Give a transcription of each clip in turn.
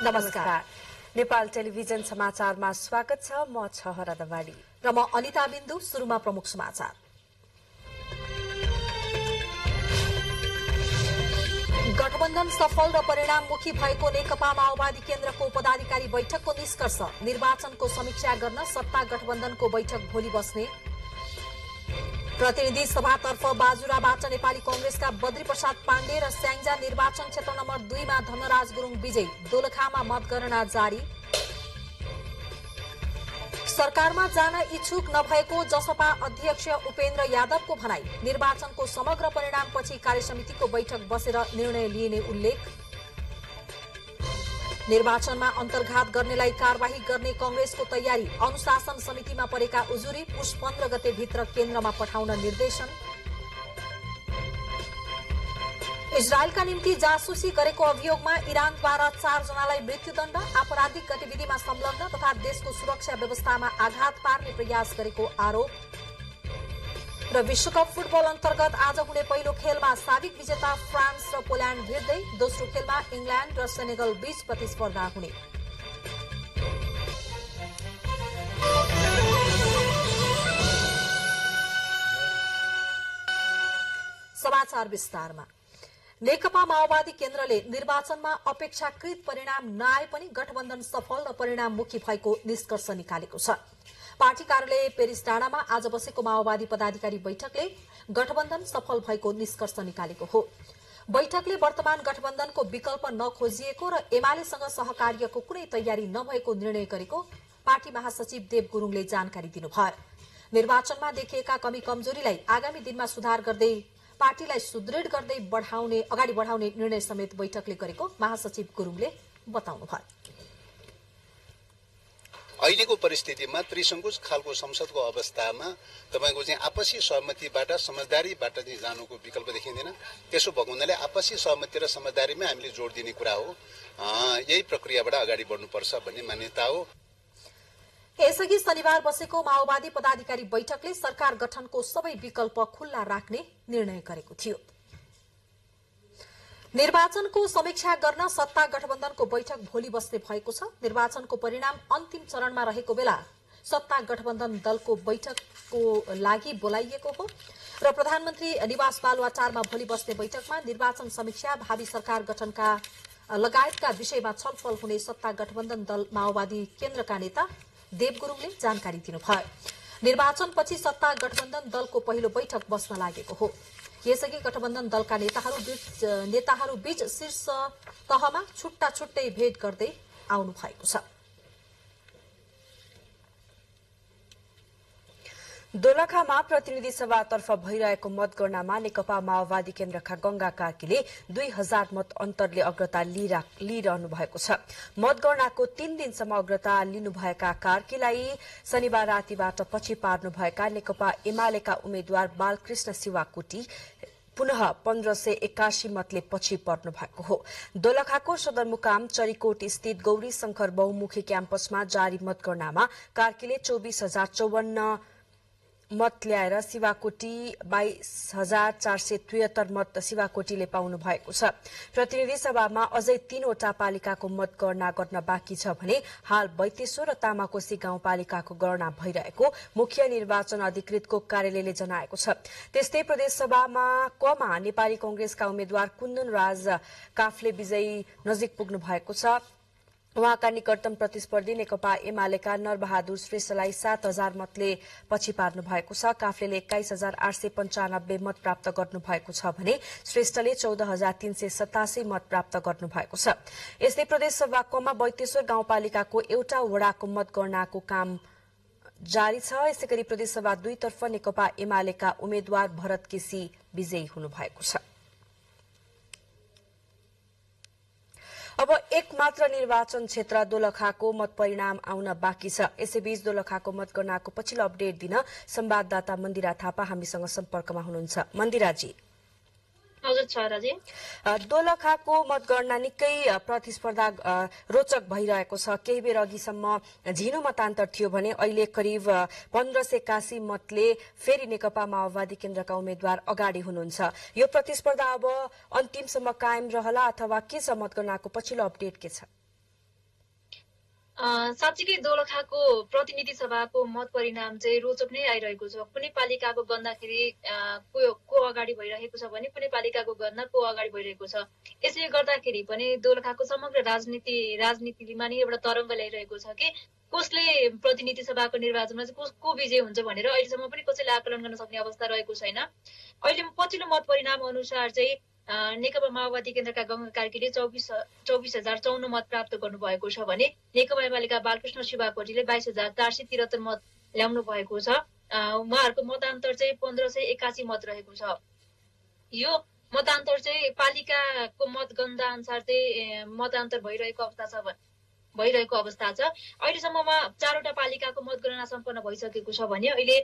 नमस्कार। नेपाल टेलिभिजन समाचारमा स्वागत छ। म छहरा दवाडी र म अनिता बिन्दु। सुरुमा प्रमुख समाचार। गठबन्धन सफल र परिणाममुखी भएको नेकपा माओवादी केन्द्रको पदाधिकारी बैठकको निष्कर्ष। निर्वाचनको समीक्षा गर्न सत्ता गठबन्धनको बैठक भोलि बस्ने। प्रतिनिधि सभातर्फ बाजुराबाट नेपाली कांग्रेसका बद्री प्रसाद पाण्डे र स्याङ्जा निर्वाचन क्षेत्र नम्बर 2 मा धनराज गुरुङ विजयी। दोलखामा मतगणना जारी। सरकारमा जान इच्छुक नभएको जसपा अध्यक्ष उपेन्द्र यादवको भनाई। निर्वाचनको समग्र परिणामपछि कार्यसमितिको बैठक बसेर निर्णय लिइने उल्लेख। निर्वाचनमा अन्तर्घात गर्नेलाई कार्यवाही गर्ने कांग्रेसको तयारी। अनुशासन समितिमा परेका उजुरी पुष 15 गते भित्र केन्द्रमा पठाउन निर्देशन। इजरायलका निम्ति जासुसी गरेको अभियोगमा इरानद्वारा 4 जनालाई मृत्युदण्ड। आपराधिक गतिविधिमा संलग्न तथा देशको सुरक्षा व्यवस्थामा आघात पार्ने प्रयास गरेको आरोप। र विश्वकप फुटबल अन्तर्गत आज हुने पहिलो खेलमा साबिक विजेता फ्रान्स र पोल्याण्ड भिड्दै। दोस्रो खेलमा इंग्ल्याण्ड र सेनेगल बीच प्रतिस्पर्धा हुने। समाचार विस्तारमा। नेकपा माओवादी केन्द्रले निर्वाचनमा अपेक्षाकृत परिणाम नआए पनि गठबन्धन सफल र परिणाममुखी भएको निष्कर्ष निकालेको छ। पार्टी कार्यालय पेरिस डाँडामा आज बसेको माओवादी पदाधिकारी बैठकले गठबन्धन सफल भएको निष्कर्ष निकालेको हो। बैठकले वर्तमान गठबन्धनको विकल्प नखोजिएको र एमालेसँग सहकार्यको कुनै तयारी नभएको निर्णय गरेको पार्टी महासचिव देव गुरुङले जानकारी दिनुभयो। निर्वाचनमा देखिएका कमी कमजोरीलाई आगामी दिनमा सुधार गर्दै पार्टीलाई सुदृढ गर्दै अगाडि बढाउने निर्णय समेत बैठकले गरेको महासचिव गुरुङले बताउनुभयो। अहिलेको परिस्थितिमा त्रिसङ्कुश खालको संसदको अवस्थामा तपाईको चाहिँ आपसी सहमतिबाट समझदारीबाट चाहिँ जानुको विकल्प देखिँदैन। त्यसो भएको हुनाले आपसी सहमति र समझदारीमा हामीले जोड दिने कुरा हो। यही प्रक्रियाबाट अगाडि बढ्नुपर्छ भन्ने मान्यता हो। यसअघि शनिबार बसेको माओवादी पदाधिकारी बैठकले सरकार गठनको सबै विकल्प खुल्ला राख्ने निर्णय गरेको थियो। निर्वाचनको समीक्षा गर्न सत्ता गठबन्धनको बैठक भोलि बस्ने भएको छ। निर्वाचनको परिणाम अन्तिम चरणमा रहेको बेला सत्ता गठबन्धन दलको बैठकको लागि बोलाइएको हो र प्रधानमन्त्री निवास बालुवाटारमा भोलि बस्ने बैठकमा निर्वाचन समीक्षा, भावी सरकार गठनका लगायतका विषयमा छलफल हुने सत्ता गठबन्धन दल माओवादी केन्द्रका नेता देव गुरुङले जानकारी दिनुभयो। निर्वाचनपछि सत्ता गठबन्धन दलको पहिलो बैठक बस्न लागेको हो। यसअघि गठबन्धन दलका नेताहरू बीच शीर्ष तहमा छुट्टा छुट्टै भेट गर्दै आउनु भएको छ। दोलखामा प्रतिनिधि सभातर्फ भइरहेको मतगणनामा नेकपा माओवादी केन्द्रका गंगा कार्कीले 2000 मत अन्तरले अग्रता लिइरहनु भएको छ। मतगणनाको 3 दिनसम्म अग्रता लिनुभएका कार्कीलाई शनिबार रातिबाट पछि पार्नुभएका नेकपा एमालेका उम्मेद्वार बालकृष्ण शिवाकोटी पुनः 1581 मतले पछि पर्नु भएको हो। दोलखाको सदरमुकाम चरीकोट स्थित गौरी शंकर बहुमुखी क्याम्पसमा जारी मतगणनामा कार्कीले 24,054 मत ल्याएर शिवाकोटी 22,473 मत शिवाकोटीले पाउनु भएको छ। प्रतिनिधि सभामा अझै 3वटा पालिकाको मतगणना गर्न बाँकी छ भने हाल बैतेश्वर र तामाकोशी गाउँपालिकाको गणना भइरहेको मुख्य निर्वाचन अधिकृतको कार्यालयले जनाएको छ। त्यस्तै प्रदेशसभामा कमा नेपाली कांग्रेसका उम्मेद्वार कुन्दन राज काफले विजयी नजिक पुग्नु भएको छ। उहाँका निकटतम प्रतिस्पर्धी नेकपा एमालेका नरबहादुर श्रेष्ठलाई 7,000 मतले पछि पार्नु भएको छ। काफ्लेले 21,895 मत प्राप्त गर्नु भएको छ भने श्रेष्ठले 14,387 मत प्राप्त गर्नु भएको छ। यस्तै प्रदेशसभाकोमा बैतेश्वर गाउँपालिकाको एउटा वडाको मतगणनाको काम जारी छ। यसैगरी प्रदेशसभा 2 तर्फ नेकपा एमालेका उम्मेद्वार भरत केसी विजयी हुनु भएको छ। अब एक मात्र निर्वाचन क्षेत्र दोलखाको मत परिणाम आउन बाँकी छ। यसैबीच दोलखाको मतगणनाको पछिल्लो अपडेट दिन संवाददाता मन्दिरा थापा हामीसँग सम्पर्कमा हुनुहुन्छ। मन्दिराजी, हजुर छ राजी। दोलखाको मतगणना निकै प्रतिस्पर्धा रोचक भइरहेको छ। केही बेर अघिसम्म झिनो मतान्तर थियो भने अहिले करिब 1581 मतले फेरि नेकपा माओवादी केन्द्रका उम्मेद्वार अगाडि हुनुहुन्छ। यो प्रतिस्पर्धा अब अन्तिमसम्म कायम रहला अथवा के छ? मतगणनाको पछिल्लो अपडेट के छ? साँच्चीकै दोलखाको प्रतिनिधि सभाको मत परिणाम चाहिँ रोचक नै आइरहेको छ। कुनै पालिकाको गन्दाखेरि को अगाडि भइरहेको छ भने कुनै पालिकाको गन्ना को अगाडि भइरहेको छ। यसले गर्दाखेरि पनि दोलखाको समग्र राजनीतिमा नै एउटा तरङ्ग ल्याइरहेको छ कि कसले प्रतिनिधि सभाको निर्वाचनमा चाहिँ को विजय हुन्छ भनेर अहिलेसम्म पनि कसैले आकलन गर्न सक्ने अवस्था रहेको छैन। अहिले पछिल्लो मत परिणाम अनुसार चाहिँ नेकपा माओवादी केन्द्रका गंगा कार्कीले 24,054 मत प्राप्त गर्नुभएको छ भने नेकपा एमालेका बालकृष्ण शिवाकोटीले 22,473 मत ल्याउनु भएको छ। उहाँहरूको मतान्तर चाहिँ 1581 मत रहेको छ। यो मतान्तर चाहिँ पालिकाको मतगणना अनुसार चाहिँ मतान्तर भइरहेको अवस्था छ। अहिलेसम्ममा 4वटा पालिकाको मतगणना सम्पन्न भइसकेको छ भने अहिले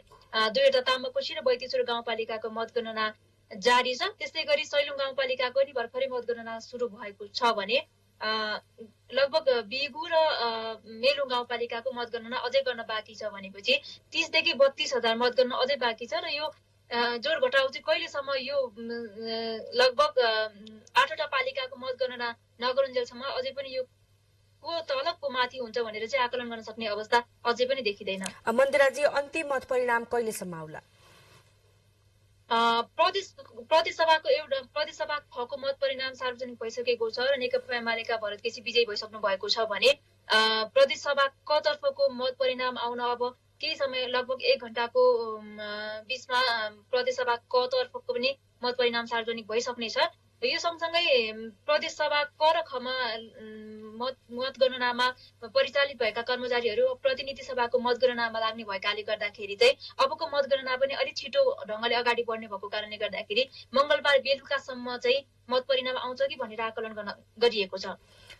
2वटा तामाकोशी र बैतेश्वर गाउँपालिकाको मतगणना जारी छ। त्यस्तै गरी सैलुङ गाउँपालिकाको नि भर्खरै मतगणना सुरु भएको छ भने लगभग बिगु र मेलुङ गाउँपालिकाको मतगणना अझै गर्न बाँकी छ भनेपछि 30 देखि 32,000 मतगणना अझै बाँकी छ र यो जोड घटाउ चाहिँ कहिलेसम्म यो लगभग 8वटा पालिकाको मतगणना नगरुन्जेलसम्म अझै पनि यो को तल को माथि हुन्छ भनेर चाहिँ आकलन गर्न सक्ने अवस्था अझै पनि देखिँदैन। मन्दिराजी, अन्तिम मत परिणाम कहिलेसम्म आउला? प्रदेश सभा खको मत परिणाम सार्वजनिक भइसकेको छ र नेकपा एमालेका भरत केसी विजयी भइसक्नु भएको छ भने प्रदेश सभा क तर्फको मत परिणाम आउन अब केही समय लगभग 1 घण्टाको बीचमा प्रदेश सभा क तर्फको पनि मत परिणाम सार्वजनिक भइसक्नेछ। यो सँगसँगै प्रदेश सभा क र खमा मतगणनामा परिचालित भएका कर्मचारीहरू प्रतिनिधि सभाको मतगणनामा लाग्ने भएकाले गर्दाखेरि चाहिँ अबको मतगणना पनि अलिक छिटो ढंगले अगाडि बढ्ने भएको कारणले गर्दाखेरि मंगलबार बेलुकासम्म चाहिँ मत परिणाम आउँछ कि भनेर आकलन गरिएको छ।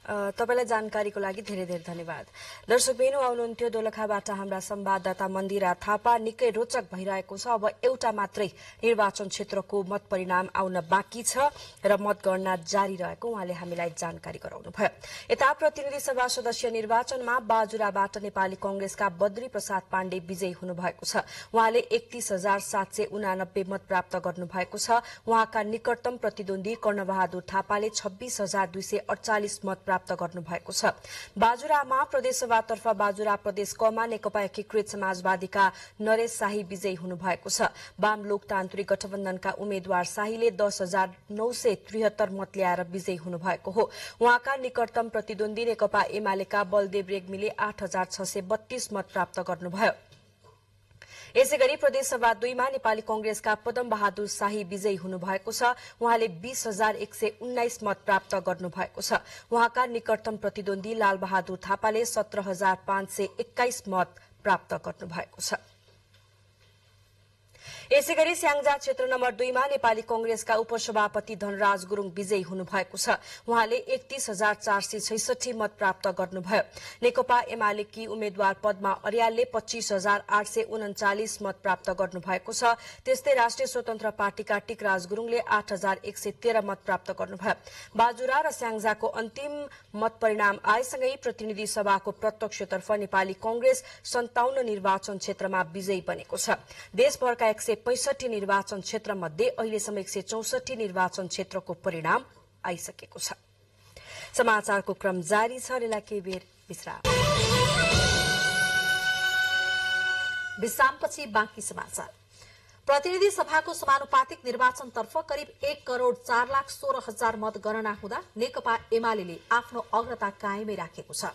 तपाईलाई जानकारीको लागि धेरै धेरै धन्यवाद। दर्शक बहिनी आउनुहुन्थ्यो दोलखाबाट हाम्रा संवाददाता मन्दिरा थापा। निकै रोचक भइरहेको छ। अब एउटा मात्रै निर्वाचन क्षेत्रको मत परिणाम आउन बाँकी छ र मतगणना जारी रहेको उहाँले हामीलाई जानकारी गराउनुभयो। यता प्रतिनिधि सभा सदस्य निर्वाचनमा बाजुराबाट नेपाली कांग्रेसका बद्री प्रसाद पाण्डे विजयी हुनुभएको छ। उहाँले 31,789 मत प्राप्त गर्नुभएको छ। उहाँका निकटतम प्रतिद्वन्दी कर्णबहादुर थापाले 26,248 मत प्राप्त गर्नुभएको छ। बाजुरामा प्रदेशसभातर्फ बाजुरा प्रदेश कमा नेकपा एकीकृत समाजवादीका नरेश शाही विजयी हुनुभएको छ। वाम लोकतान्त्रिक गठबन्धनका उम्मेद्वार शाहीले 10,973 मत ल्याएर विजयी हुनुभएको हो। उहाँका निकटतम प्रतिद्वन्दी नेकपा एमालेका बलदेव रेग्मीले 8,632 मत प्राप्त गर्नुभयो। यसैगरी प्रदेशसभा 2 मा नेपाली कांग्रेसका पदम बहादुर शाही विजयी हुनुभएको छ। उहाँले 20,119 मत प्राप्त गर्नुभएको छ। उहाँका निकटतम प्रतिद्वन्दी लाल बहादुर थापाले 17,521 मत प्राप्त गर्नुभएको छ। यसैगरी स्याङ्जा क्षेत्र नम्बर 2 मा नेपाली कांग्रेसका उपसभापति धनराज गुरुङ विजयी हुनुभएको छ। उहाँले 31,466 मत प्राप्त गर्नुभयो। नेकपा एमालेकी उम्मेद्वार पद्मा अर्यालले 25,839 मत प्राप्त गर्नुभएको छ। त्यस्तै राष्ट्रिय स्वतन्त्र पार्टीका टिकराज गुरुङले 8,113 मत प्राप्त गर्नुभयो। बाजुरा र स्याङ्जाको अन्तिम मत परिणाम आएसँगै प्रतिनिधि सभाको प्रत्यक्षतर्फ नेपाली कांग्रेस 57 निर्वाचन क्षेत्रमा विजयी बनेको छ। देशभरका 165 निर्वाचन क्षेत्र मध्ये अहिलेसम्म 164 निर्वाचन क्षेत्रको परिणाम आइसकेको छ। समाचारको क्रम जारी छ। केही बेर विश्रामपछि बाँकी समाचार। प्रतिनिधि सभाको समानुपातिक निर्वाचनतर्फ करिब 1,04,16,000 मतगणना हुँदा नेकपा एमाले आफ्नो अग्रता कायमै राखेको छ।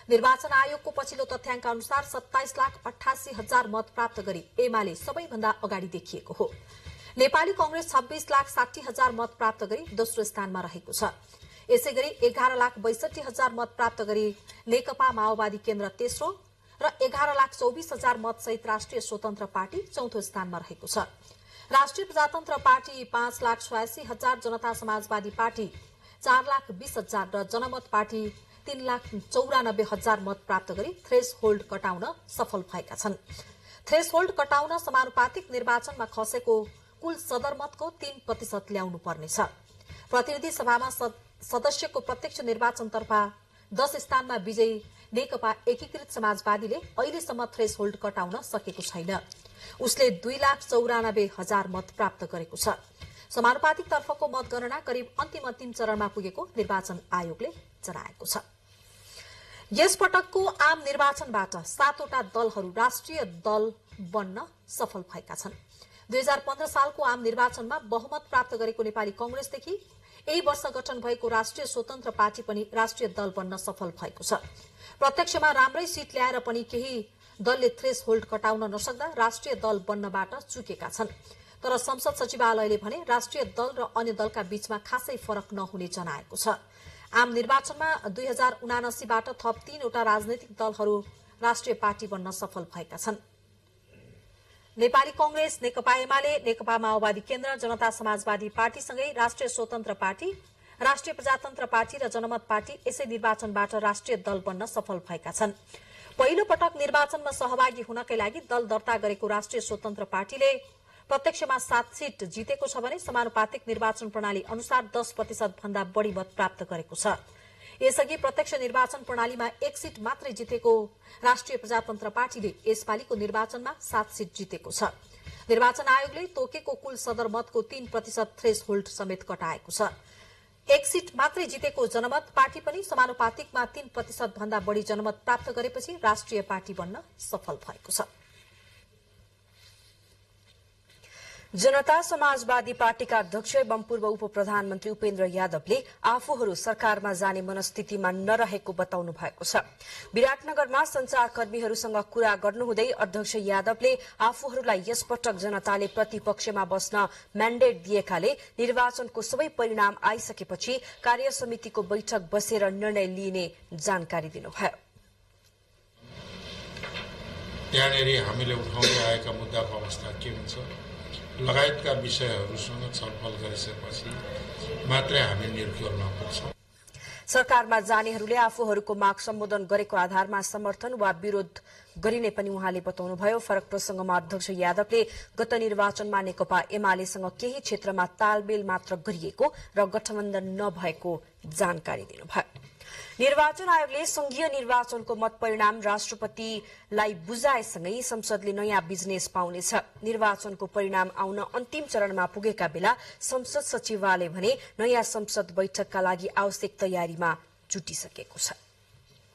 निर्वाचन आयोगको पछिल्लो तथ्याङ्क अनुसार 27,88,000 मत प्राप्त गरी एमाले सबैभन्दा अगाडि देखिएको हो। नेपाली कांग्रेस 26,60,000 मत प्राप्त गरी दोस्रो स्थानमा रहेको छ। यसैगरी 11,62,000 मत प्राप्त गरी नेकपा माओवादी केन्द्र तेस्रो र 11,24,000 मत सहित राष्ट्रिय स्वतन्त्र पार्टी चौथो स्थानमा रहेको छ। राष्ट्रिय प्रजातन्त्र पार्टी 5,86,000, जनता समाजवादी पार्टी 4,20,000 र जनमत पार्टी 3,94,000 मत प्राप्त गरी थ्रेस होल्ड कटाउन सफल भएका छन्। थ्रेस होल्ड कटाउन समानुपातिक निर्वाचनमा खसेको कुल सदरमतको 3% ल्याउनु पर्नेछ। प्रतिनिधि सभामा सदस्यको प्रत्यक्ष निर्वाचनतर्फ 10 स्थानमा विजयी नेकपा एकीकृत समाजवादीले अहिलेसम्म थ्रेसहोल्ड कटाउन सकेको छैन। उसले 2,94,000 मत प्राप्त गरेको छ। समानुपातिक तर्फको मतगणना करिब अन्तिम चरणमा पुगेको निर्वाचन आयोगले जनाएको छ। यस पटकको आम निर्वाचनबाट 7वटा दलहरू राष्ट्रिय दल बन्न सफल भएका छन्। 2015 सालको आम निर्वाचनमा बहुमत प्राप्त गरेको नेपाली कांग्रेसदेखि यही वर्ष गठन भएको राष्ट्रिय स्वतन्त्र पार्टी पनि राष्ट्रिय दल बन्न सफल भएको छ। प्रत्यक्षमा राम्रै सीट ल्याएर पनि केही दलले थ्रेसहोल्ड कटाउन नसक्दा राष्ट्रिय दल बन्नबाट चुकेका छन्। तर संसद सचिवालयले भने राष्ट्रिय दल र अन्य दलका बीचमा खासै फरक नहुने जनाएको छ। आम निर्वाचनमा 2079 बाट थप 3वटा राजनैतिक दलहरू राष्ट्रिय पार्टी बन्न सफल भएका छन्। नेपाली कांग्रेस, नेकपा एमाले, नेकपा माओवादी केन्द्र, जनता समाजवादी पार्टीसँगै राष्ट्रिय स्वतन्त्र पार्टी, राष्ट्रिय प्रजातन्त्र पार्टी र जनमत पार्टी यसै निर्वाचनबाट राष्ट्रिय दल बन्न सफल भएका छन्। पहिलो पटक निर्वाचनमा सहभागी हुनकै लागि दल दर्ता गरेको राष्ट्रिय स्वतन्त्र पार्टीले प्रत्यक्षमा 7 सीट जितेको छ भने समानुपातिक निर्वाचन प्रणाली अनुसार 10% भन्दा बढ़ी मत प्राप्त गरेको छ। यसअघि प्रत्यक्ष निर्वाचन प्रणालीमा 1 सीट मात्रै जितेको राष्ट्रिय प्रजातन्त्र पार्टीले यसपालिको निर्वाचनमा 7 सीट जितेको छ। निर्वाचन आयोगले तोकेको कुल सदरमतको 3% थ्रेसहोल्ड समेत कटाएको छ। 1 सीट मात्रै जितेको जनमत पार्टी पनि समानुपातिकमा 3% भन्दा बढ़ी जनमत प्राप्त गरेपछि राष्ट्रिय पार्टी बन्न सफल भएको छ। जनता समाजवादी पार्टीका अध्यक्ष एवं पूर्व उप प्रधानमन्त्री उपेन्द्र यादवले आफूहरू सरकारमा जाने मनस्थितिमा नरहेको बताउनु भएको छ। विराटनगरमा संचारकर्मीहरूसँग कुरा गर्नुहुँदै अध्यक्ष यादवले आफूहरूलाई यसपटक जनताले प्रतिपक्षमा बस्न म्यान्डेट दिएकाले निर्वाचनको सबै परिणाम आइसकेपछि कार्यसमितिको बैठक बसेर निर्णय लिइने जानकारी दिनुभयो। यहाँनिर हामीले उठाउँदै आएका मुद्दाको अवस्था के हुन्छ लगायतका विषयहरूसँग छलफल गरिसकेपछि मात्रै हामी निर्णयमा पुग्छौं। सरकारमा जानेहरूले आफूहरूको माग सम्बोधन गरेको आधारमा समर्थन वा विरोध गरिने पनि उहाँले बताउनुभयो। फरक प्रसंगमा अध्यक्ष यादवले गत निर्वाचनमा नेकपा एमालेसँग केही क्षेत्रमा तालमेल मात्र गरिएको र गठबन्धन नभएको जानकारी दिनुभयो। निर्वाचन आयोगले संघीय निर्वाचनको मत परिणाम राष्ट्रपतिलाई बुझाएसँगै संसदले नयाँ बिजनेस पाउनेछ। निर्वाचनको परिणाम आउन अन्तिम चरणमा पुगेका बेला संसद सचिवालय भने नयाँ संसद बैठकका लागि आवश्यक तयारीमा जुटिसकेको छ।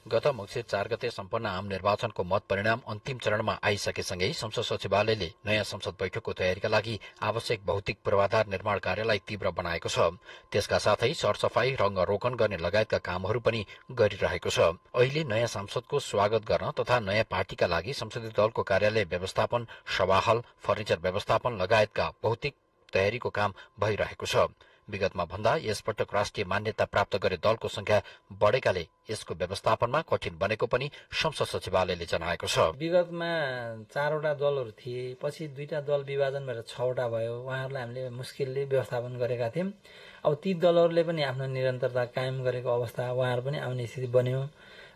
गत मङ्सिर 4 गते सम्पन्न आम निर्वाचनको मत परिणाम अन्तिम चरणमा आइसकेसँगै संसद सचिवालयले नयाँ संसद बैठकको तयारीका लागि आवश्यक भौतिक पूर्वाधार निर्माण कार्यलाई तीव्र बनाएको छ। त्यसका साथै सरसफाई, रंगरोगन गर्ने लगायतका कामहरू पनि गरिरहेको छ। अहिले नयाँ सांसदको स्वागत गर्न तथा नयाँ पार्टीका लागि संसदीय दलको कार्यालय व्यवस्थापन, सभाहल, फर्निचर व्यवस्थापन लगायतका भौतिक तयारीको काम भइरहेको छ। विगतमा भन्दा यसपटक राष्ट्रिय मान्यता प्राप्त गरे दलको संख्या बढेकाले यसको व्यवस्थापनमा कठिन बनेको पनि संसद सचिवालयले जनाएको छ। विगतमा 4वटा दलहरू थिए, पछि 2टा दल विभाजन भएर 6वटा भयो। उहाँहरूलाई हामीले मुस्किलले व्यवस्थापन गरेका थियौं। अब ती दलहरूले पनि आफ्नो निरन्तरता कायम गरेको अवस्था उहाँहरू पनि आउने स्थिति बन्यो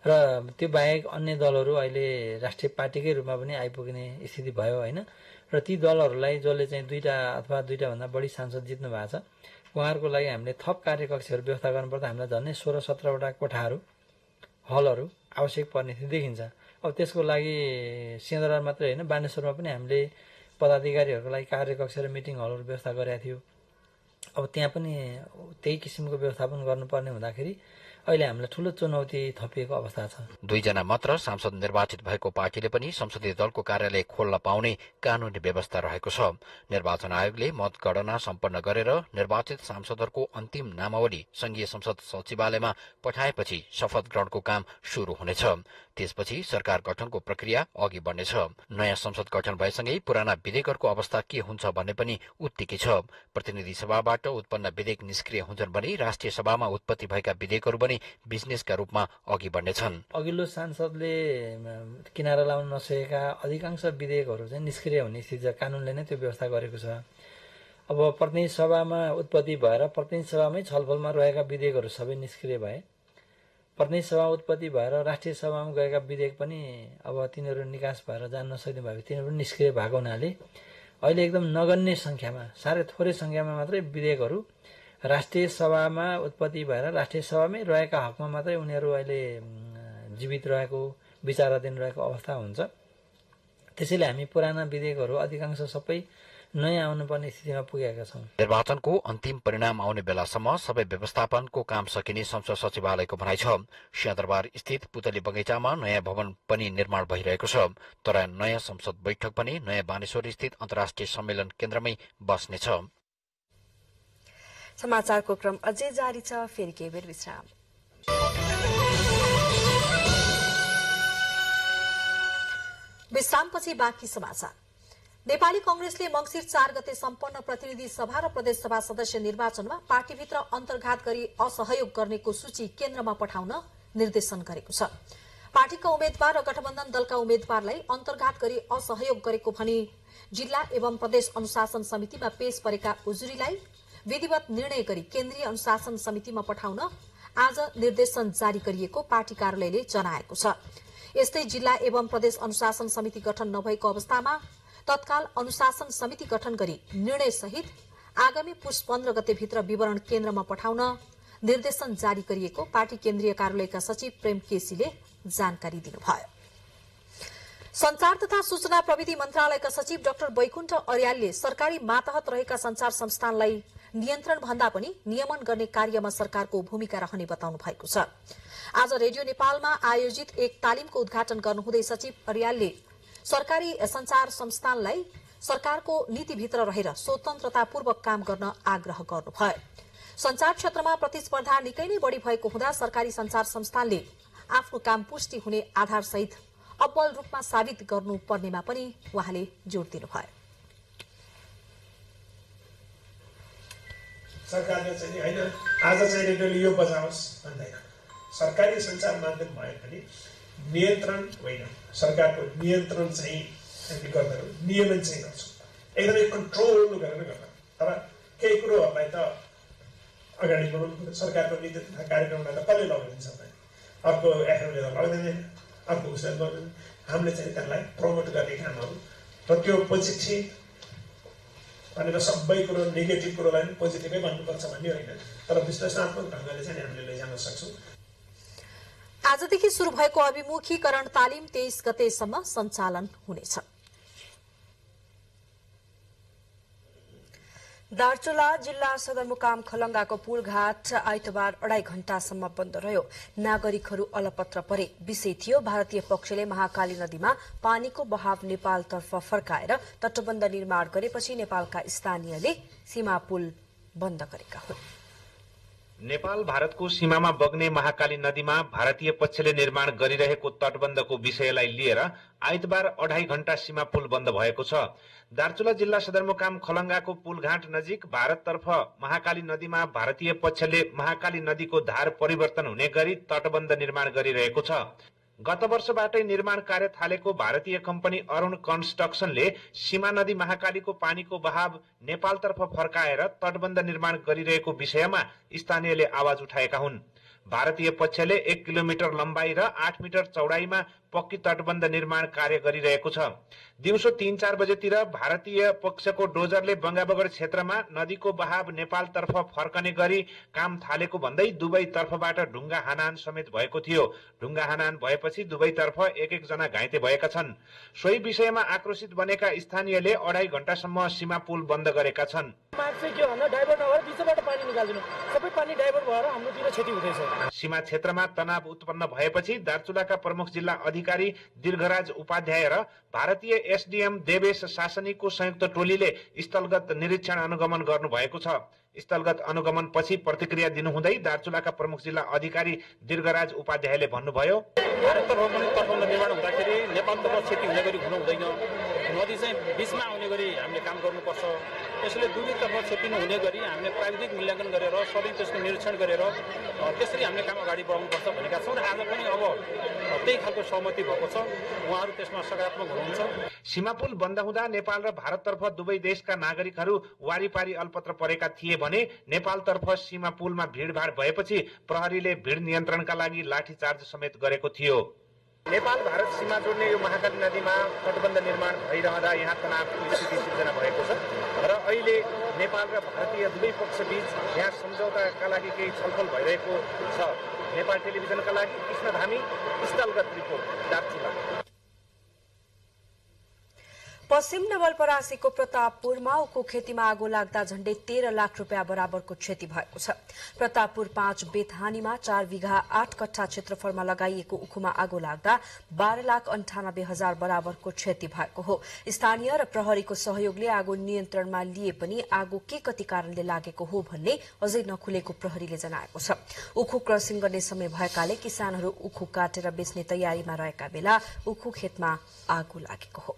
र त्यो बाहेक अन्य दलहरू अहिले राष्ट्रिय पार्टीकै रूपमा पनि आइपुग्ने स्थिति भयो हैन। र ती दलहरूलाई जसले चाहिँ 2टा अथवा 2टा भन्दा बढी सांसद जित्नु भएको छ उहाँहरूको लागि हामीले थप कार्यकक्षहरू व्यवस्था गर्नुपर्दा हामीलाई झन्डै 16-17वटा कोठाहरू, हलहरू आवश्यक पर्ने स्थिति देखिन्छ। अब त्यसको लागि सिंहदरबार मात्रै होइन बानेश्वरमा पनि हामीले पदाधिकारीहरूको लागि कार्यकक्ष र मिटिङ हलहरू व्यवस्था गरेका थियौँ। अब त्यहाँ पनि त्यही किसिमको व्यवस्थापन गर्नुपर्ने हुँदाखेरि अहिले हामीलाई ठूलो चुनौती थपिएको अवस्था छ। 2 जना मात्र सांसद निर्वाचित भएको पार्टीले पनि संसदीय दलको कार्यालय खोल्न पाउने कानूनी व्यवस्था रहेको छ। निर्वाचन आयोगले मतगणना सम्पन्न गरेर निर्वाचित सांसदहरूको अन्तिम नामावली संघीय संसद सचिवालयमा पठाएपछि शपथ ग्रहणको काम शुरू हुनेछ। त्यसपछि सरकार गठनको प्रक्रिया अघि बढ्नेछ। नयाँ संसद गठन भएसँगै पुराना विधेयकहरूको अवस्था के हुन्छ भन्ने पनि उत्तिकै छ। प्रतिनिधि सभाबाट उत्पन्न विधेयक निष्क्रिय हुन्छन् भने राष्ट्रिय सभामा उत्पत्ति भएका विधेयकहरू पनि बिजनेसका रूपमा अघि बढ्नेछन्। अघिल्लो सांसदले किनारा लाउन नसकेका अधिकांश विधेयकहरू चाहिँ निष्क्रिय हुने स्थिति छ। कानूनले नै त्यो व्यवस्था गरेको छ। अब प्रतिनिधि सभामा उत्पत्ति भएर प्रतिनिधि सभामै छलफलमा रहेका विधेयकहरू सबै निष्क्रिय भए। प्रतिनिधि सभा उत्पत्ति भएर राष्ट्रिय सभामा गएका विधेयक पनि अब तिनीहरू निकास भएर जान नसक्ने भए तिनीहरू पनि निष्क्रिय भएको हुनाले अहिले एकदम नगन्य संख्यामा, साह्रै थोरै संख्यामा मात्रै विधेयकहरू राष्ट्रिय सभामा उत्पत्ति भएर राष्ट्रिय सभामै रहेका हकमा मात्रै उनीहरू अहिले जीवित रहेको, विचाराधीन रहेको अवस्था हुन्छ। त्यसैले हामी पुराना विधेयकहरू अधिकांश सबै नयाँ आउनुपर्ने स्थितिमा पुगेका छौँ। निर्वाचनको अन्तिम परिणाम आउने बेलासम्म सबै व्यवस्थापनको काम सकिने संसद सचिवालयको भनाइ छ। सिंहदरबार स्थित पुतली बगैँचामा नयाँ भवन पनि निर्माण भइरहेको छ, तर नयाँ संसद बैठक पनि नयाँ बानेश्वर स्थित अन्तर्राष्ट्रिय सम्मेलन केन्द्रमै बस्नेछ। समाचारको क्रम अझै जारी छ, फेरि केही बेर विश्राम। विश्रामपछि बाँकी समाचार। नेपाली कांग्रेसले मंगिर 4 गते सम्पन्न प्रतिनिधि सभा र प्रदेशसभा सदस्य निर्वाचनमा पार्टीभित्र अन्तर्घात गरी असहयोग गर्नेको सूची केन्द्रमा पठाउन निर्देशन गरेको छ। पार्टीका उम्मेद्वार र गठबन्धन दलका उम्मेद्वारलाई अन्तर्घात गरी असहयोग गरेको भनी जिल्ला एवं प्रदेश अनुशासन समितिमा पेश परेका उजुरीलाई विधिवत निर्णय गरी केन्द्रीय अनुशासन समितिमा पठाउन आज निर्देशन जारी गरिएको पार्टी कार्यालयले जनाएको छ। यस्तै जिल्ला एवं प्रदेश अनुशासन समिति गठन नभएको अवस्थामा तत्काल अनुशासन समिति गठन गरी निर्णय सहित आगामी पुष 15 गते भित्र विवरण केन्द्रमा पठाउन निर्देशन जारी गरिएको पार्टी केन्द्रीय कार्यालयका सचिव प्रेम केसीले जानकारी दिनुभयो। संचार तथा सूचना प्रविधि मन्त्रालयका सचिव डाक्टर बैकुण्ठ अर्यालले सरकारी मातहत रहेका संचार संस्थानलाई नियन्त्रण भन्दा पनि नियमन गर्ने कार्यमा सरकारको भूमिका रहने बताउनु भएको छ। आज रेडियो नेपालमा आयोजित एक तालिमको उद्घाटन गर्नुहुँदै सचिव अर्यालले सरकारी संचार संस्थानलाई सरकारको नीतिभित्र रहेर स्वतन्त्रतापूर्वक काम गर्न आग्रह गर्नुभयो। संचार क्षेत्रमा प्रतिस्पर्धा निकै नै बढ़ी भएको हुँदा सरकारी संचार संस्थानले आफ्नो काम पुष्टि हुने आधार सहित अब्बल रूपमा साबित गर्नुपर्नेमा पनि उहाँले जोड़ दिनुभयो। सरकारले चाहिँ हैन आज चाहिँ रेडियोले यो बजाओस् भन्दैन। सरकारी संचार माध्यम भए पनि नियन्त्रण होइन, सरकारको नियन्त्रण चाहिँ हामीले गर्दैनौँ, नियमन चाहिँ गर्छौँ, एकदमै कन्ट्रोल गरेर गर्छौँ। तर केही कुरोहरूलाई त अगाडि बढाउनु पर्छ। सरकारको नीति तथा कार्यक्रमलाई त कसले लगाइदिन्छ सक्दैन, अर्को एफएमले त लगाइदिँदैन, अर्को उसले गर्दैन। हामीले चाहिँ त्यसलाई प्रमोट गर्ने कामहरू र त्यो पोजिटिभ भनेर सबै कुरो नेगेटिभ कुरोलाई पनि पोजिटिभै भन्नुपर्छ भन्ने होइन, तर विश्लेषणात्मक ढङ्गले चाहिँ हामीले लैजान सक्छौँ। आजदेखि शुरू भएको अभिमुखीकरण तालिम 23 गतेसम्म सञ्चालन हुनेछ। दार्चुला जिल्ला सदरमुकाम खलंगाको पुलघाट आइतबार 2.5 घण्टासम्म बन्द रह्यो। नागरिकहरू अलपत्र परे। विषय थियो भारतीय पक्षले महाकाली नदीमा पानीको बहाव नेपालतर्फ फर्काएर तटबन्ध निर्माण गरेपछि नेपालका स्थानीयले सीमा पुल बन्द गरेका हुन्। नेपाल भारतको सीमामा बग्ने महाकाली नदीमा भारतीय पक्षले निर्माण गरिरहेको तटबन्धको विषयलाई लिएर आइतबार 2.5 घण्टा सीमा पुल बन्द भएको छ। दार्चुला जिल्ला सदरमुकाम खलंगाको पुलघाट नजिक भारततर्फ महाकाली नदीमा भारतीय पक्षले महाकाली नदीको धार परिवर्तन हुने गरी तटबन्ध निर्माण गरिरहेको छ। गत वर्षबाटै निर्माण कार्य थालेको भारतीय कम्पनी अरुण कन्स्ट्रक्सनले सीमा नदी महाकालीको पानीको बहाव नेपालतर्फ फर्काएर तटबन्ध निर्माण गरिरहेको विषयमा स्थानीयले आवाज उठाएका हुन्। भारतीय पक्षले 1 किलोमिटर लम्बाई र 8 मिटर चौडाईमा पक्की तटबन्ध निर्माण कार्य गरिरहेको छ। दिउँसो 3-4 बजेतिर भारतीय पक्षको डोजरले बंगाबगर क्षेत्रमा नदीको बहाव नेपालतर्फ फर्कने गरी काम थालेको भन्दै दुवै तर्फबाट ढुङ्गा हानाहान समेत भएको थियो। ढुङ्गा हानाहान भएपछि दुवैतर्फ 1-1 जना घाइते भएका छन्। सोही विषयमा आक्रोशित बनेका स्थानीयले 2.5 घण्टासम्म सीमा पुल बन्द गरेका छन्। सीमा क्षेत्रमा तनाव उत्पन्न भएपछि दार्चुलाका प्रमुख जिल्ला अधिकारी दीर्घराज उपाध्याय र भारतीय एसडीएम देवेश शासनीको संयुक्त टोलीले स्थलगत निरीक्षण अनुगमन गर्नुभएको छ। स्थलगत अनुगमन पछि प्रतिक्रिया दिनुहुँदै दार्चुलाका प्रमुख जिल्ला अधिकारी दीर्घराज उपाध्यायले भन्नुभयो, भारततर्फ पनि तटबन्ध निर्माण हुँदाखेरि नेपालतर्फ क्षति हुने गरी हुनु हुँदैन। नदी चाहिँ बीचमा आउने गरी हामीले काम गर्नुपर्छ। त्यसैले दुवैतर्फ क्षति नहुने गरी हामीले प्राविधिक मूल्याङ्कन गरेर सबै त्यसको निरीक्षण गरेर त्यसरी हामीले काम अगाडि बढाउनुपर्छ भनेका छौँ र आज पनि अब त्यही खालको सहमति भएको छ। उहाँहरू त्यसमा सकारात्मक हुनुहुन्छ। सीमा पुल बन्द हुँदा नेपाल र भारततर्फ दुवै देशका नागरिकहरू वारीपारी अल्पत्र परेका थिए भने नेपालतर्फ सीमा पुलमा भीडभाड भएपछि प्रहरीले भीड नियन्त्रणका लागि लाठीचार्ज समेत गरेको थियो। नेपाल भारत सीमा जोड्ने यो महाकाली नदीमा तटबन्ध निर्माण भइरहँदा यहाँ तनावको स्थिति सिर्जना भएको छ र अहिले नेपाल र भारतीय दुवै पक्षबीच यहाँ सम्झौताका लागि केही छलफल भइरहेको छ। नेपाल टेलिभिजनका लागि कृष्ण धामी, स्थलगत रिपोर्ट, दार्चुला। पश्चिम नवलपरासीको प्रतापपुरमा उखु खेतीमा आगो लाग्दा झण्डै 13 लाख रुपियाँ बराबरको क्षति भएको छ। प्रतापपुर 5 बेथानीमा 4 बिघा 8 कट्ठा क्षेत्रफलमा लगाइएको उखुमा आगो लाग्दा 12,98,000 बराबरको क्षति भएको हो। स्थानीय र प्रहरीको सहयोगले आगो नियन्त्रणमा लिए पनि आगो के कति कारणले लागेको हो भन्ने अझै नखुलेको प्रहरीले जनाएको छ। उखु क्रसिङ गर्ने समय भएकाले किसानहरू उखु काटेर बेच्ने तयारीमा रहेका बेला उखु खेतमा आगो लागेको हो।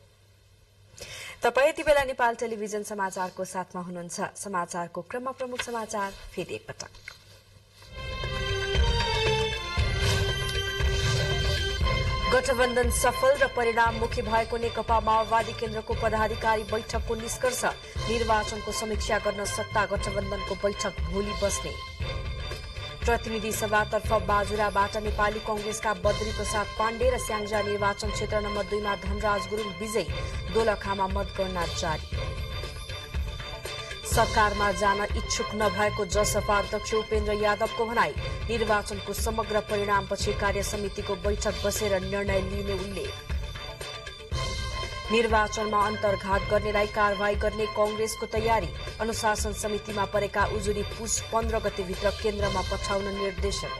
तपाईं यति बेला नेपाल टेलिभिजन समाचारको साथमा हुनुहुन्छ। समाचारको क्रममा प्रमुख समाचार फेरि एकपटक। गठबन्धन सफल र परिणाममुखी भएको नेकपा माओवादी केन्द्रको पदाधिकारी बैठकको निष्कर्ष। निर्वाचनको समीक्षा गर्न सत्ता गठबन्धनको बैठक भोलि बस्ने। प्रतिनिधि सभातर्फ बाजुराबाट नेपाली कांग्रेसका बद्री प्रसाद पाण्डे र स्याङ्जा निर्वाचन क्षेत्र नम्बर 2 मा धनराज गुरुङ विजयी। दोलखामा मतगणना जारी। सरकारमा जान इच्छुक नभएको जसपा अध्यक्ष उपेन्द्र यादवको भनाई। निर्वाचनको समग्र परिणामपछि कार्यसमितिको बैठक बसेर निर्णय लिने उल्लेख। निर्वाचनमा अन्तर्घात गर्नेलाई कारवाही गर्ने कांग्रेसको तयारी। अनुशासन समितिमा परेका उजुरी पुस 15 गतेभित्र केन्द्रमा पठाउन निर्देशन।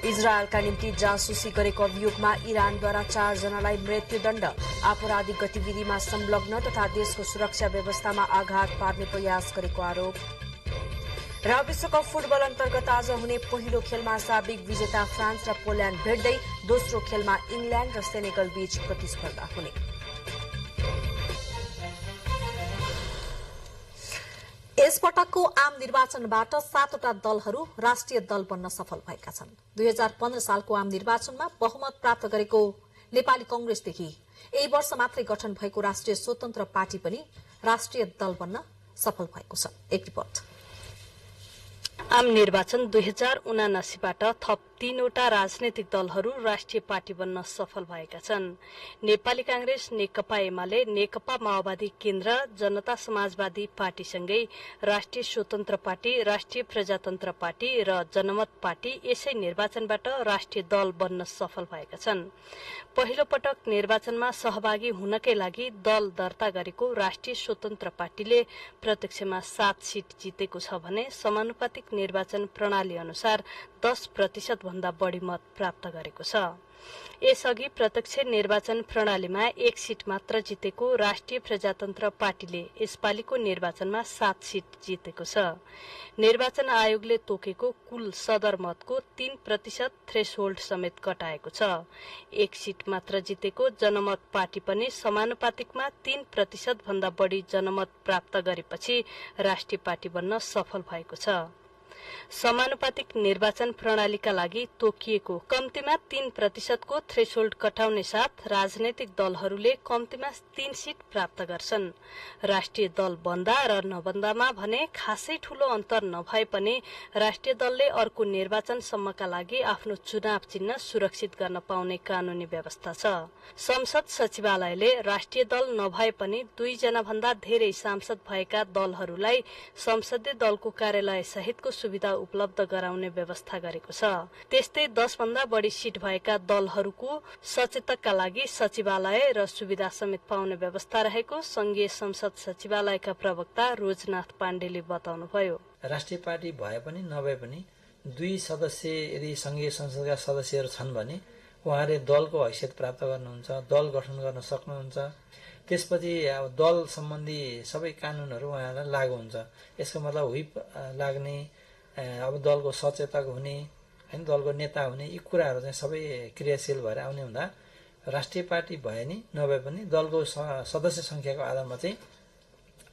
इजरायलका निम्ति जासुसी गरेको अभियोगमा इरानद्वारा 4 जनालाई मृत्युदण्ड। आपराधिक गतिविधिमा संलग्न तथा देशको सुरक्षा व्यवस्थामा आघात पार्ने प्रयास गरेको आरोप। र विश्वकप फुटबल अन्तर्गत आज हुने पहिलो खेलमा साबिक विजेता फ्रान्स र पोल्याण्ड भेट्दै दोस्रो खेलमा इंग्ल्याण्ड र सेनेगल बीच प्रतिस्पर्धा हुने। यसपटकको आम निर्वाचनबाट 7वटा दलहरू राष्ट्रिय दल बन्न सफल भएका छन्। 2015 सालको आम निर्वाचनमा बहुमत प्राप्त गरेको नेपाली कांग्रेसदेखि यही वर्ष मात्रै गठन भएको राष्ट्रिय स्वतन्त्र पार्टी पनि राष्ट्रिय दल बन्न सफल भएको छ। एक रिपोर्ट। आम निर्वाचन 2079बाट थप 3वटा राजनैतिक दलहरू राष्ट्रिय पार्टी बन्न सफल भएका छन्। नेपाली कांग्रेस, नेकपा एमाले, नेकपा माओवादी केन्द्र, जनता समाजवादी पार्टीसँगै राष्ट्रिय स्वतन्त्र पार्टी, राष्ट्रिय प्रजातन्त्र पार्टी र जनमत पार्टी यसै निर्वाचनबाट राष्ट्रिय दल बन्न सफल भएका छन्। पहिलो पटक निर्वाचनमा सहभागी हुनकै लागि दल दर्ता गरेको राष्ट्रिय स्वतन्त्र पार्टीले प्रत्यक्षमा 7 सीट जितेको छ भने समानुपातिक निर्वाचन प्रणाली अनुसार 10% भन्दा बढी मत प्राप्त गरेको छ। यसअघि प्रत्यक्ष निर्वाचन प्रणालीमा 1 सीट मात्र जितेको राष्ट्रिय प्रजातन्त्र पार्टीले यसपालिको निर्वाचनमा 7 सीट जितेको छ। निर्वाचन आयोगले तोकेको कुल सदरमतको 3% थ्रेसहोल्ड समेत कटाएको छ। 1 सीट मात्र जितेको जनमत पार्टी पनि समानुपातिकमा 3% भन्दा बढी जनमत प्राप्त गरेपछि राष्ट्रिय पार्टी बन्न सफल भएको छ। समानुपातिक निर्वाचन प्रणालीका लागि तोकिएको कम्तीमा 3% को थ्रेसहोल्ड कटाउने साथ राजनैतिक दलहरूले कम्तीमा 3 सीट प्राप्त गर्छन्। राष्ट्रिय दल बन्दा र नबन्दामा भने खासै ठूलो अन्तर नभए पनि राष्ट्रिय दलले अर्को निर्वाचनसम्मका लागि आफ्नो चुनाव चिन्ह सुरक्षित गर्न पाउने कानूनी व्यवस्था छ। संसद सचिवालयले राष्ट्रिय दल नभए पनि 2 जना भन्दा धेरै सांसद भएका दलहरूलाई संसदीय दलको कार्यालय सहितको सुविधा उपलब्ध गराउने व्यवस्था गरेको छ। त्यस्तै 10 भन्दा बढी सीट भएका दलहरूको सचेतकका लागि सचिवालय र सुविधा समेत पाउने व्यवस्था रहेको संघीय संसद सचिवालयका प्रवक्ता रोजनाथ पाण्डेले बताउनुभयो। राष्ट्रिय पार्टी भए पनि नभए पनि 2 सदस्य यदि संघीय संसदका सदस्यहरू छन् भने उहाँले दलको हैसियत प्राप्त गर्नुहुन्छ, दल गठन गर्न सक्नुहुन्छ। त्यसपछि अब दल सम्बन्धी सबै कानूनहरू उहाँलाई लागू हुन्छ। यसको मतलब व्हिप लाग्ने, अब दलको सचेतक हुने, हैन, दलको नेता हुने, यी कुराहरू चाहिँ सबै क्रियाशील भएर आउने हुँदा राष्ट्रिय पार्टी भए नि नभए पनि दलको सदस्य संख्याको आधारमा चाहिँ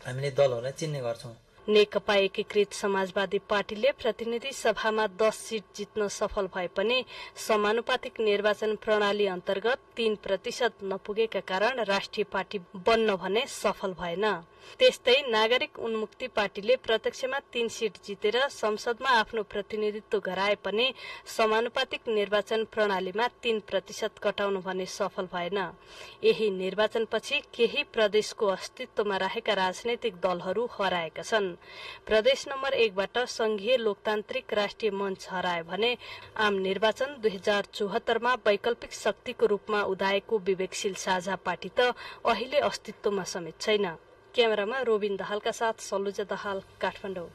हामीले दलहरूलाई चिन्ने गर्छौं। नेकपा एकीकृत समाजवादी पार्टीले प्रतिनिधि सभामा 10 सीट जित्न सफल भए पनि समानुपातिक निर्वाचन प्रणाली अन्तर्गत 3% नपुगेका कारण राष्ट्रिय पार्टी बन्न भने सफल भएन। त्यस्तै नागरिक उन्मुक्ति पार्टीले प्रत्यक्षमा 3 सिट जितेर संसदमा आफ्नो प्रतिनिधित्व गराए पनि समानुपातिक निर्वाचन प्रणालीमा 3% कटाउनु भने सफल भएन। यही निर्वाचनपछि केही प्रदेशको अस्तित्वमा रहेका राजनैतिक दलहरू हराएका छन्। प्रदेश नम्बर 1 बाट संघीय लोकतान्त्रिक राष्ट्रिय मञ्च हरायो भने आम निर्वाचन 2074 मा वैकल्पिक शक्तिको रूपमा उदाएको विवेकशील साझा पार्टी त अहिले अस्तित्वमा समेत छैन। क्यामेरामा रोबिन दाहालका साथ सलुजा दाहाल, काठमाडौँ।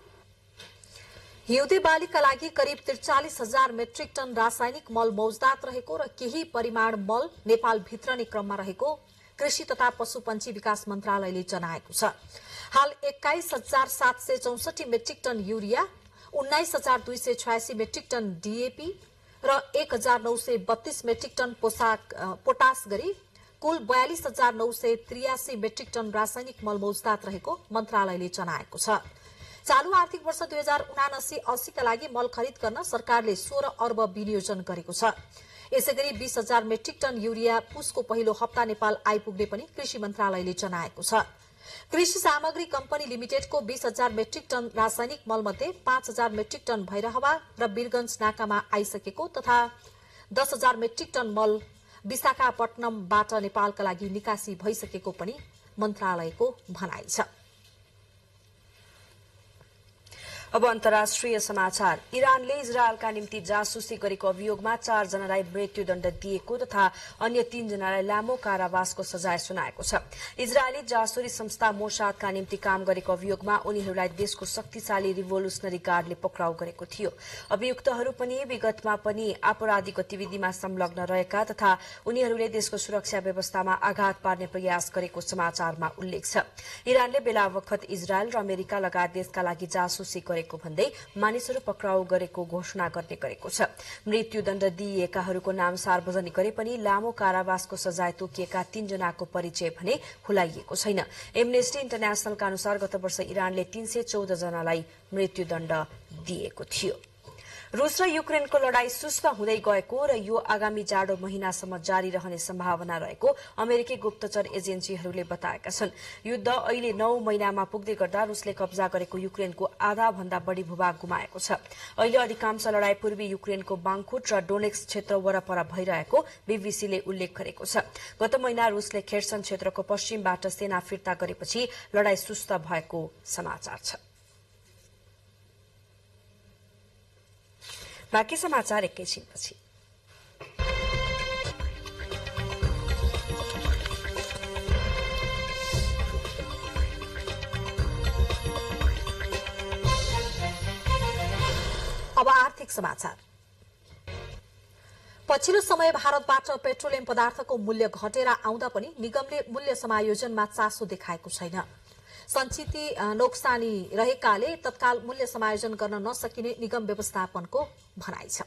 हिउँदे बालीका लागि करिब 43,000 मेट्रिक टन रासायनिक मल मौजदात रहेको र केही परिमाण मल नेपाल भित्रने क्रममा रहेको कृषि तथा पशुपन्छी विकास मन्त्रालयले जनाएको छ। हाल 21,764 metric tonne urea, 19,286 metric tonne DAP र 1,932 मेट्रिक टन पोटास गरी कुल 42,983 मेट्रिक टन रासायनिक मल मौजदात रहेको मन्त्रालयले जनाएको छ। चालू आर्थिक वर्ष 2079-80 का लागि मल खरिद गर्न सरकारले 16 अर्ब विनियोजन गरेको छ। यसैगरी 20,000 मेट्रिक टन युरिया पुसको पहिलो हप्ता नेपाल आइपुग्ने पनि कृषि मन्त्रालयले जनाएको छ। कृषि सामग्री कम्पनी लिमिटेडको 20,000 मेट्रिक टन रासायनिक मल मध्ये 5,000 मेट्रिक टन भैरहवा र वीरगंज नाकामा आइसकेको तथा 10,000 मेट्रिक टन मल विशाखापट्टनमबाट नेपालका लागि निकासी भइसकेको पनि मन्त्रालयको भनाइ छ। अब अन्तर्राष्ट्रिय समाचार। इरानले इजरायलका निम्ति जासुसी गरेको अभियोगमा 4 जनालाई मृत्युदण्ड दिएको तथा अन्य 3 जनालाई लामो कारावासको सजाय सुनाएको छ। इजरायली जासुसी संस्था मोसादका निम्ति काम गरेको अभियोगमा उनीहरूलाई देशको शक्तिशाली रिभोल्युसनरी गार्डले पक्राउ गरेको थियो। अभियुक्तहरू पनि विगतमा पनि आपराधिक गतिविधिमा संलग्न रहेका तथा उनीहरूले देशको सुरक्षा व्यवस्थामा आघात पार्ने प्रयास गरेको समाचारमा उल्लेख छ। इरानले बेला बखत इजरायल र अमेरिका लगायत देशका लागि जासुसी भन्दै मानिसहरू पक्राउ गरेको घोषणा गर्ने गरेको छ। मृत्युदण्ड दिइएकाहरूको नाम सार्वजनिक गरे पनि लामो कारावासको सजाय तोकिएका 3 जनाको परिचय भने खुलाइएको छैन। एमनेस्टी इन्टरनेशनलका अनुसार गत वर्ष इरानले 314 जनालाई मृत्युदण्ड दिएको थियो। रूस र युक्रेनको लडाई सुस्त हुँदै गएको र यो आगामी जाडो महिनासम्म जारी रहने सम्भावना रहेको अमेरिकी गुप्तचर एजेन्सीहरूले बताएका छन्। युद्ध अहिले 9 महिनामा पुग्दै गर्दा रूसले कब्जा गरेको युक्रेनको आधा भन्दा बढ़ी भूभाग गुमाएको छ। अहिले अधिकांश लडाई पूर्वी युक्रेनको बाङ्कुट र डोनेक्स क्षेत्र वरपर भइरहेको बीबीसीले उल्लेख गरेको छ। गत महिना रूसले खेर्सन क्षेत्रको पश्चिमबाट सेना फिर्ता गरेपछि लडाई सुस्त भएको समाचार छ। बाँकी समाचार एकैछिनपछि। अब आर्थिक समाचार। पछिल्लो समय भारतबाट पेट्रोलियम पदार्थको मूल्य घटेर आउँदा पनि निगमले मूल्य समायोजनमा चासो देखाएको छैन। सञ्चित नोक्सानी रहेकाले तत्काल मूल्य समायोजन गर्न नसकिने निगम व्यवस्थापनको भनाइ छ।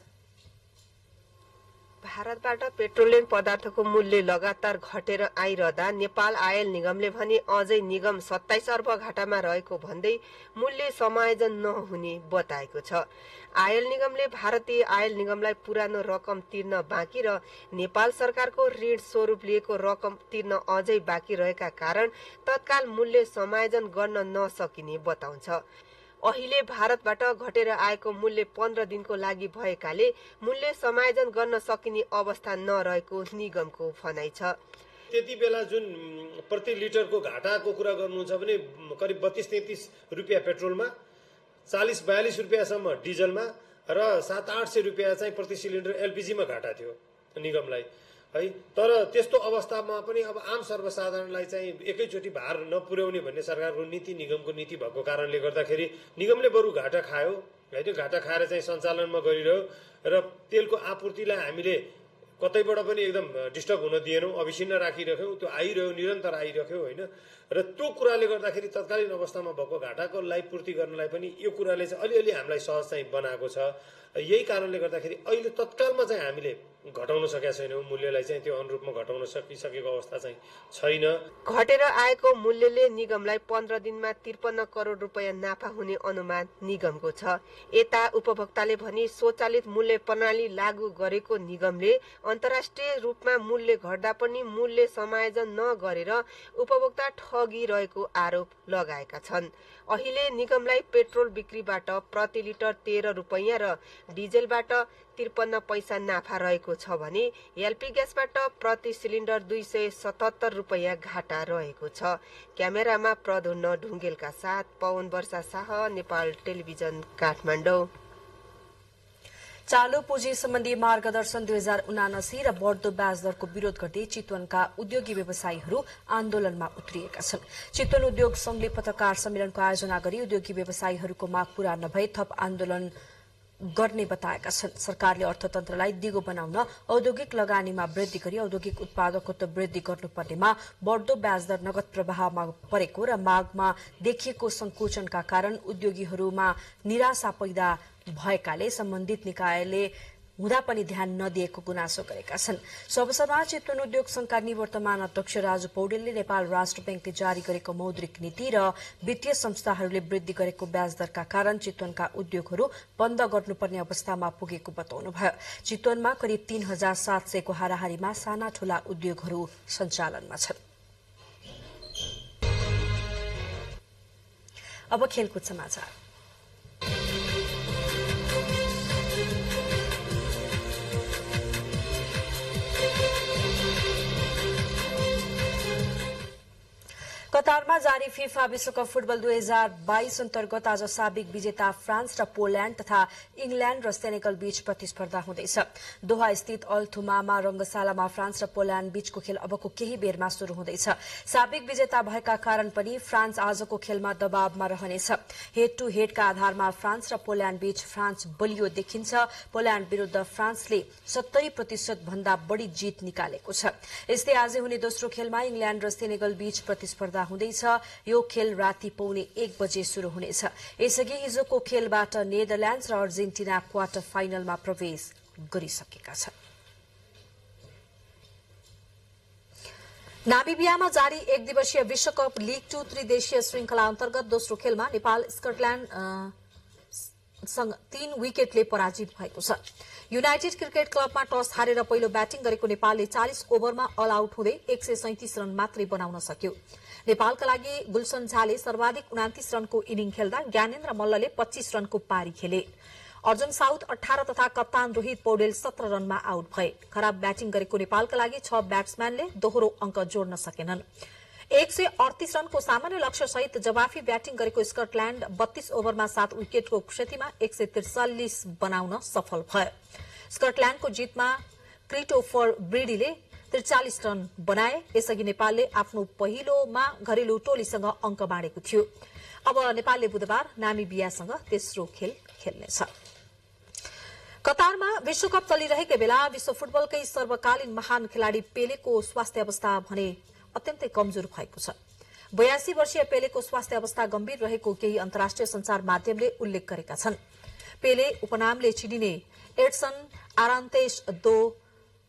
भारतबाट पेट्रोलियम पदार्थको मूल्य लगातार घटेर आइरहँदा नेपाल आयल निगमले भने अझै निगम 27 अर्ब घाटामा रहेको भन्दै मूल्य समायोजन नहुने बताएको छ। आयल निगमले भारतीय आयल निगमलाई पुरानो रकम तिर्न बाँकी र नेपाल सरकारको ऋण स्वरूप लिएको रकम तिर्न अझै बाँकी रहेका कारण तत्काल मूल्य समायोजन गर्न नसकिने बताउँछ। अहिले भारतबाट घटेर आएको मूल्य 15 दिनको लागि भएकाले मूल्य समायोजन गर्न सकिने अवस्था नरहेको निगमको भनाइ छ। त्यति बेला जुन प्रति लिटरको घाटाको कुरा गर्नुहुन्छ भने करिब 32-33 रुपियाँ पेट्रोलमा, 40-42 रुपियाँसम्म डिजलमा र 700-800 रुपियाँ चाहिँ प्रति सिलिन्डर एलपीजीमा घाटा थियो निगमलाई है। तर त्यस्तो अवस्थामा पनि अब आम सर्वसाधारणलाई चाहिँ एकैचोटि भार नपुर्याउने भन्ने सरकारको नीति, निगमको नीति भएको कारणले गर्दाखेरि निगमले बरु घाटा खायो है। त्यो घाटा खाएर चाहिँ सञ्चालनमा गरिरह्यो र तेलको आपूर्तिलाई हामीले कतैबाट पनि एकदम डिस्टर्ब हुन दिएनौँ, अविछिन्न राखिरह्यौँ। त्यो आइरह्यो, निरन्तर आइरह्यो होइन। र त्यो कुराले गर्दाखेरि तत्कालीन अवस्थामा भएको घाटाको पूर्ति गर्नलाई पनि यो कुराले चाहिँ अलिअलि हामीलाई सहज चाहिँ बनाएको छ। यही कारणले गर्दाखेरि अहिले तत्कालमा चाहिँ हामीले घटाउन सकेका छैनौँ, मूल्यलाई चाहिँ त्यो अनुरूपमा घटाउन सकिसकेको अवस्था चाहिँ छैन। घटेर आएको मूल्यले निगमलाई 15 दिनमा 53 करोड रुपियाँ नाफा हुने अनुमान निगमको छ। यता उपभोक्ताले भनी स्वचालित मूल्य प्रणाली लागू गरेको निगमले अन्तर्राष्ट्रिय रूपमा मूल्य घट्दा पनि मूल्य समायोजन नगरेर उपभोक्ता ठगी रहेको आरोप लगाएका छन्। अहिले निगमलाई पेट्रोल बिक्रीबाट प्रति लिटर 13 रुपैयाँ र डिजेलबाट 53 पैसा नाफा रहेको छ भने एलपी ग्यासबाट प्रति सिलिन्डर 277 रुपैयाँ घाटा रहेको छ। क्यामेरामा प्रधुन्न ढुङ्गेलका साथ पवन वर्षा शाह, नेपाल टेलिभिजन, काठमाडौँ। चालू पुँजी सम्बन्धी मार्गदर्शन 2079 र बढ्दो ब्याज दरको विरोध गर्दै चितवनका उद्योगी व्यवसायीहरू आन्दोलनमा उत्रिएका छन्। चितवन उद्योग संघले पत्रकार सम्मेलनको आयोजना गरी उद्योगी व्यवसायीहरूको माग पूरा नभए थप आन्दोलन गर्ने बताएका छन्। सरकारले अर्थतन्त्रलाई दिगो बनाउन औद्योगिक लगानीमा वृद्धि गरी औद्योगिक उत्पादकत्व वृद्धि गर्नुपर्नेमा बढ्दो ब्याज दर नगद प्रवाहमा परेको र मागमा देखिएको संकुचनका कारण उद्योगीहरूमा निराशा पैदा भएकाले सम्बन्धित निकायले हुँदा पनि ध्यान नदिएको गुनासो गरेका छन्। सो अवसरमा चितवन उद्योग संघका निवर्तमान अध्यक्ष राजु पौडेलले नेपाल राष्ट्र बैंकले जारी गरेको मौद्रिक नीति र वित्तीय संस्थाहरूले वृद्धि गरेको ब्याज दरका कारण चितवनका उद्योगहरू बन्द गर्नुपर्ने अवस्थामा पुगेको बताउनुभयो। चितवनमा करिब 3700 को हाराहारीमा साना ठूला उद्योगहरू सञ्चालनमा छन्। अब खेलकुद समाचार। कतारमा जारी फिफा विश्वकप फुटबल 2022 अन्तर्गत आज साबिक विजेता फ्रान्स र पोल्याण्ड तथा इंग्ल्याण्ड र सेनेगल बीच प्रतिस्पर्धा हुँदैछ। दोहा स्थित अल थुमामा रंगशालामा फ्रान्स र पोल्याण्ड बीचको खेल अबको केही बेरमा शुरू हुँदैछ। साबिक विजेता भएका कारण पनि फ्रान्स आजको खेलमा दबावमा रहनेछ। हेड टू हेडका आधारमा फ्रान्स र पोल्याण्ड बीच फ्रान्स बलियो देखिन्छ। पोल्याण्ड विरूद्ध फ्रान्सले 70% भन्दा बढ़ी जित निकालेको छ। यस्तै आज हुने दोस्रो खेलमा इंग्ल्याण्ड र सेनेगल बीच प्रतिस्पर्धा हुँदैछ। यो खेल राति 1:15 बजे शुरू हुनेछ। यसअघि हिजोको खेलबाट नेदरल्याण्ड्स र अर्जेन्टिना क्वार्टर फाइनलमा प्रवेश गरिसकेका छन्। नामिबियामा जारी एक दिवसीय विश्वकप लीग 2 त्रिदेशीय श्रृंखला अन्तर्गत दोस्रो खेलमा नेपाल स्कटल्याण्ड सँग 3 विकेटले पराजित भएको छ। युनाइटेड क्रिकेट क्लबमा टस हारेर पहिलो ब्याटिङ गरेको नेपालले 40 ओभरमा अल आउट हुँदै 137 रन मात्रै बनाउन सक्यो। नेपालका लागि गुलशन झाले सर्वाधिक 29 रनको इनिङ खेल्दा ज्ञानेन्द्र मल्लले 25 रनको पारी खेले। अर्जुन साउथ 18 तथा कप्तान रोहित पौडेल 17 रनमा आउट भए। खराब ब्याटिङ गरेको नेपालका लागि 6 ब्याट्सम्यानले दोहोरो अंक जोड्न सकेनन्। 138 रनको सामान्य लक्ष्य सहित जवाफी ब्याटिङ गरेको स्कटल्याण्ड 32 ओभरमा 7 विकेटको क्षतिमा 143 बनाउन सफल भयो। स्कटल्याण्डको जितमा क्रिस्टोफर ब्रिडीले 43 रन बनाए। यसअघि नेपालले आफ्नो पहिलोमा घरेलु टोलीसँग अंक बाँडेको थियो। अब नेपालले बुधबार नामिबियासँग तेस्रो खेल खेल्नेछ। कतारमा विश्वकप चलिरहेकै बेला विश्व फुटबलकै सर्वकालीन महान खेलाड़ी पेलेको स्वास्थ्य अवस्था भने अत्यन्तै कमजोर भएको छ। 82 वर्षीय पेलेको स्वास्थ्य अवस्था गम्भीर रहेको केही अन्तर्राष्ट्रिय संचार माध्यमले उल्लेख गरेका छन्। पेले उपनामले चिनिने एड्सन आरान्तेस दो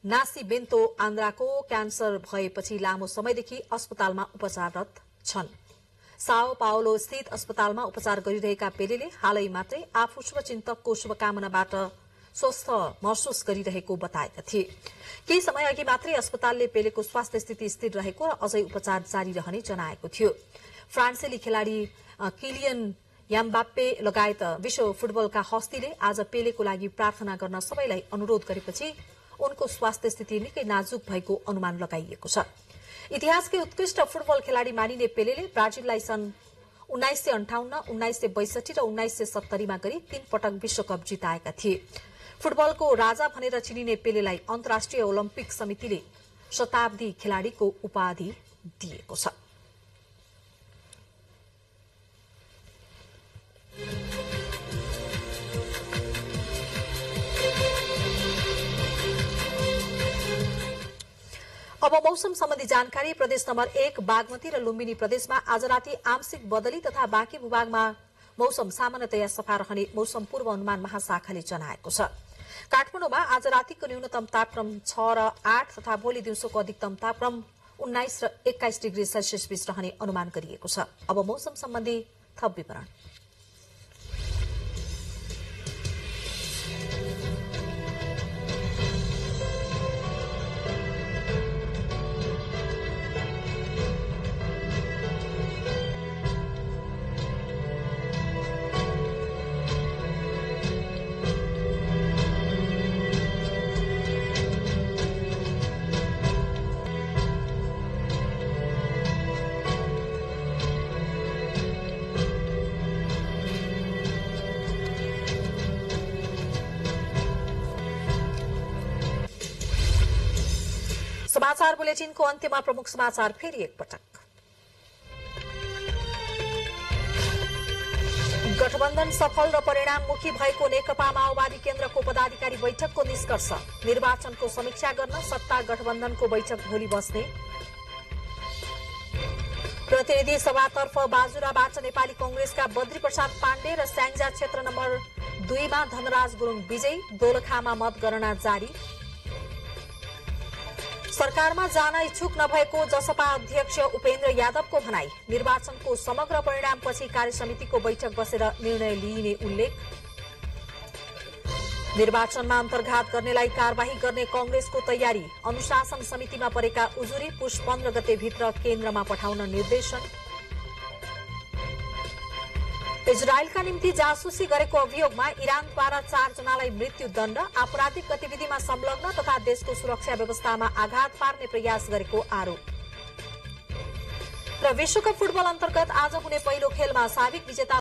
नासिमेन्तो आन्द्राको क्यान्सर भएपछि लामो समयदेखि अस्पतालमा उपचाररत छन्। साओ पाओलो स्थित अस्पतालमा उपचार गरिरहेका पेलेले हालै मात्रै आफू शुभचिन्तकको शुभकामनाबाट स्वस्थ महसुस गरिरहेको बताएका थिए। केही समय अघि मात्रै अस्पतालले पेलेको स्वास्थ्य स्थिति स्थिर रहेको र अझै उपचार जारी रहने जनाएको थियो। फ्रान्सेली खेलाड़ी किलियन याम्बाप्पे लगायत विश्व फुटबलका हस्तीले आज पेलेको लागि प्रार्थना गर्न सबैलाई अनुरोध गरेपछि उनको स्वास्थ्य स्थिति निकै नाजुक भएको अनुमान लगाइएको छ। इतिहासकै उत्कृष्ट फुटबल खेलाड़ी मानिने पेलेले ब्राजिललाई सन् 1958, 1962 र 1970 मा गरी 3 पटक विश्वकप जिताएका थिए। फुटबलको राजा भनेर चिनिने पेलेलाई अन्तर्राष्ट्रिय ओलम्पिक समितिले शताब्दी खेलाड़ीको उपाधि दिएको छ। अब मौसम सम्बन्धी जानकारी। प्रदेश नम्बर 1 बागमती र लुम्बिनी प्रदेशमा आज राति आंशिक बदली तथा बाँकी भूभागमा मौसम सामान्यतया सफा रहने मौसम पूर्व अनुमान महाशाखाले जनाएको छ। काठमाडौँमा आज रातिको न्यूनतम तापक्रम 6 र 8 तथा भोलि दिउँसोको अधिकतम तापक्रम 19 र 21 डिग्री सेल्सियस बीच रहने अनुमान गरिएको छ। अब मौसम सम्बन्धी थप विवरण। समाचार बुलेटिनको अन्त्यमा प्रमुख समाचार फेरि एकपटक। गठबन्धन सफल र परिणाममुखी भएको नेकपा माओवादी केन्द्रको पदाधिकारी बैठकको निष्कर्ष। निर्वाचनको समीक्षा गर्न सत्ता गठबन्धनको बैठक भोलि बस्ने। प्रतिनिधि सभातर्फ बाजुराबाट नेपाली कांग्रेसका बद्री प्रसाद पाण्डे र स्याङ्जा क्षेत्र नम्बर 2 मा धनराज गुरुङ विजयी। दोलखामा मतगणना जारी। सरकारमा जान इच्छुक नभएको जसपा अध्यक्ष उपेन्द्र यादवको भनाई। निर्वाचनको समग्र परिणामपछि कार्यसमितिको बैठक बसेर निर्णय लिइने उल्लेख। निर्वाचनमा अन्तर्घात गर्नेलाई कार्यवाही गर्ने कांग्रेसको तयारी। अनुशासन समितिमा परेका उजुरी पुष 15 गतेभित्र केन्द्रमा पठाउन निर्देशन। इजरायलका निम्ति जासुसी गरेको अभियोगमा इरानद्वारा 4 जनालाई मृत्युदण्ड। आपराधिक गतिविधिमा संलग्न तथा देशको सुरक्षा व्यवस्थामा आघात पार्ने प्रयास गरेको आरोप। र विश्वकप फुटबल अन्तर्गत आज हुने पहिलो खेलमा साबिक विजेता